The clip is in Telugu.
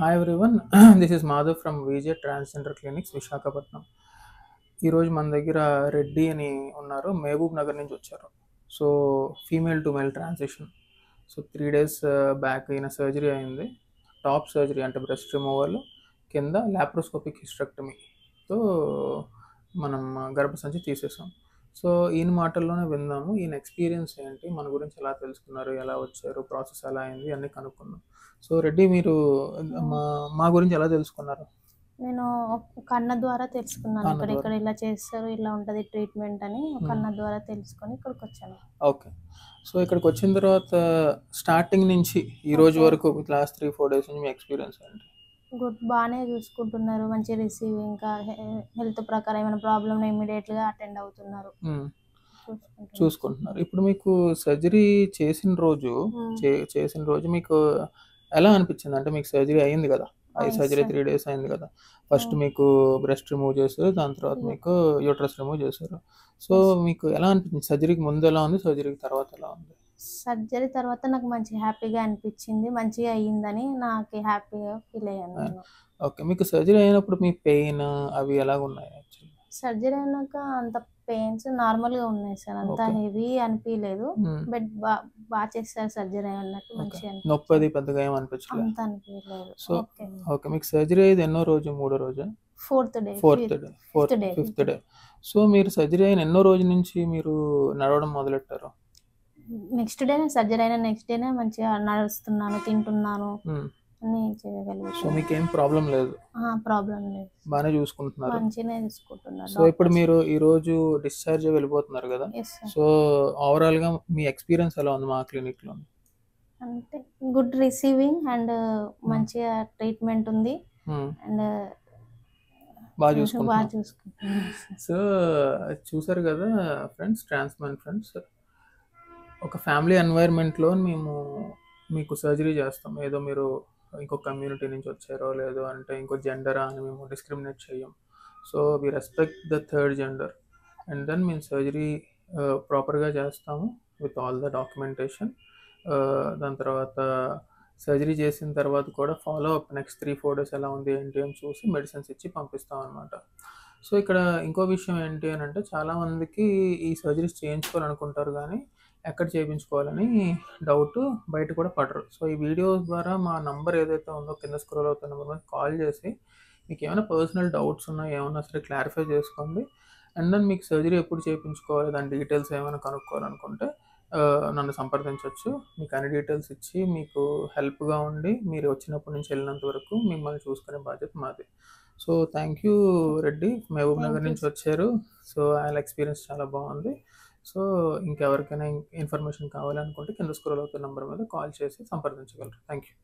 Hi everyone. This is Madhav from VJ transgender clinics Visakhapatnam. ఈరోజు మన దగ్గర రెడ్డి అని ఉన్నారు, మహబూబ్ నగర్ నుంచి వచ్చారు. So female to male transition. So 3 days back అయిన సర్జరీ అయింది. టాప్ సర్జరీ అంటే బ్రెస్ట్ రిమూవల్, కింద లాప్రోస్కోపిక్ హిస్టెక్టమీతో మనం గర్భసంచి తీసేసాం. సో ఈయన మాటల్లోనే విందాము, ఈయన ఎక్స్పీరియన్స్ ఏంటి, మన గురించి ఎలా తెలుసుకున్నారు, ఎలా వచ్చారు, ప్రాసెస్ ఎలా అయింది అన్నీ కనుక్కుందాం. సో రెడ్డి, మీరు మా మా గురించి ఎలా తెలుసుకున్నారు? నేను ఒక అన్న ద్వారా తెలుసుకున్నాను. అన్న ద్వారా. ఇక్కడ ఇలా చేస్తారు, ఇలా ఉంటుంది ట్రీట్మెంట్ అని ఒక అన్న ద్వారా తెలుసుకొని ఇక్కడికి వచ్చాను. ఓకే. సో ఇక్కడికి వచ్చిన తర్వాత స్టార్టింగ్ నుంచి ఈ రోజు వరకు లాస్ట్ 3-4 days నుంచి మీ ఎక్స్పీరియన్స్ ఏంటి? గుడ్, బాగానే చూసుకుంటున్నారు, మంచి రిసీవింగ్, ఇంకా హెల్త్ ప్రకారం ఏమైనా ప్రాబ్లమ్ ఇమీడియట్గా అటెండ్ అవుతున్నారు, చూసుకుంటున్నారు. ఇప్పుడు మీకు సర్జరీ చేసిన రోజు మీకు ఎలా అనిపించింది? అంటే మీకు సర్జరీ అయింది కదా, సర్జరీ 3 days అయింది కదా. ఫస్ట్ మీకు బ్రెస్ట్ రిమూవ్ చేశారు, దాని తర్వాత మీకు యూట్రస్ రిమూవ్ చేశారు. సో మీకు ఎలా అనిపించింది? సర్జరీకి ముందు ఎలా ఉంది, సర్జరీకి తర్వాత ఎలా ఉంది? సర్జరీ తర్వాత నాకు మంచి హ్యాపీగా అనిపించింది, మంచిగా అయ్యిందని నాకు హ్యాపీగా ఫీల్ అయ్యాను. ఓకే. మీకు సర్జరీ అయినప్పుడు మీ పెయిన్ అవి ఎలాగ ఉన్నాయి? యాక్చువల్లీ సర్జరీ అయినాక అంత పెయిన్స్ నార్మల్గా ఉన్నాయి సార్, అంత హెవీ అనిపించలేదు. బట్ బాగా చేస్తారు సర్జరీ అన్నట్టు, మంచిగా నొప్పి అది పెద్దగా ఏం అనిపించలేదు? అంత అనిపించలేదు. సో ఓకే, మీకు సర్జరీ అయ్యేది ఎన్నో రోజు? మూడో రోజా? Fifth day. సో మీరు సర్జరీ అయిన ఎన్నో రోజు నుంచి మీరు నడవడం మొదలెట్టారు? నెక్స్ట్ డే సర్జరీ అయిన నెక్స్ట్ డేనే మంచిగా నడుస్తున్నాను, తింటున్నాను, అన్ని చేయగలుగుతాను. సో మీకేం ప్రాబ్లం లేదు? ప్రాబ్లం లేదు, బాగానే చూసుకుంటున్నారు, మంచిగానే చూసుకుంటున్నారు. సో ఇప్పుడు మీరు ఈ రోజు డిశ్చార్జ్ వెళ్ళిపోతున్నారు కదా. సో ఓవరాల్ గా మీ ఎక్స్పీరియన్స్ ఎలా ఉంది మా క్లినిక్ లో? అంటే గుడ్ రిసీవింగ్ అండ్ మంచిగా ట్రీట్మెంట్ ఉంది అండ్ బాగా చూసుకుంటున్నారు. సో చూసారు కదా ఫ్రెండ్స్, ట్రాన్స్మెన్ ఫ్రెండ్స్, ఒక ఫ్యామిలీ ఎన్వైర్న్మెంట్లో మేము మీకు సర్జరీ చేస్తాం. ఏదో మీరు ఇంకో కమ్యూనిటీ నుంచి వచ్చారో లేదో అంటే ఇంకో జెండరా అని మేము డిస్క్రిమినేట్ చేయం. So we respect the third gender and then మేము సర్జరీ ప్రాపర్గా చేస్తాము విత్ ఆల్ ద డాక్యుమెంటేషన్. దాని తర్వాత సర్జరీ చేసిన తర్వాత కూడా ఫాలో అప్ నెక్స్ట్ 3-4 days ఎలా ఉంది ఏంటి అని చూసి మెడిసిన్స్ ఇచ్చి పంపిస్తాం అనమాట. సో ఇక్కడ ఇంకో విషయం ఏంటి అని అంటే, చాలామందికి ఈ సర్జరీస్ చేయించుకోవాలనుకుంటారు కానీ ఎక్కడ చేయించుకోవాలని డౌట్, బయట కూడా పడరు. సో ఈ వీడియోస్ ద్వారా మా నంబర్ ఏదైతే ఉందో కింద స్క్రోల్ అవుతున్న నెంబర్ మీద కాల్ చేసి మీకు ఏమైనా పర్సనల్ డౌట్స్ ఉన్నా ఏమన్నా సరే క్లారిఫై చేసుకోండి. అండ్ దెన్ మీకు సర్జరీ ఎప్పుడు చేయించుకోవాలి, దాని డీటెయిల్స్ ఏమైనా కనుక్కోవాలనుకుంటే నన్ను సంప్రదించవచ్చు. మీకు అన్ని డీటెయిల్స్ ఇచ్చి మీకు హెల్ప్గా ఉండి మీరు వచ్చినప్పటి నుంచి వెళ్ళినంత వరకు మిమ్మల్ని చూసుకునే బాధ్యత మాది. So thank you Reddy, Mahbubnagar నుంచి వచ్చారు. సో ఆయన ఎక్స్పీరియన్స్ చాలా బాగుంది. సో ఇంకెవరికైనా ఇన్ఫర్మేషన్ కావాలనుకుంటే కింద స్క్రోల్ అవుతున్న నెంబర్ మీద కాల్ చేసి సంప్రదించగలరు. Thank you.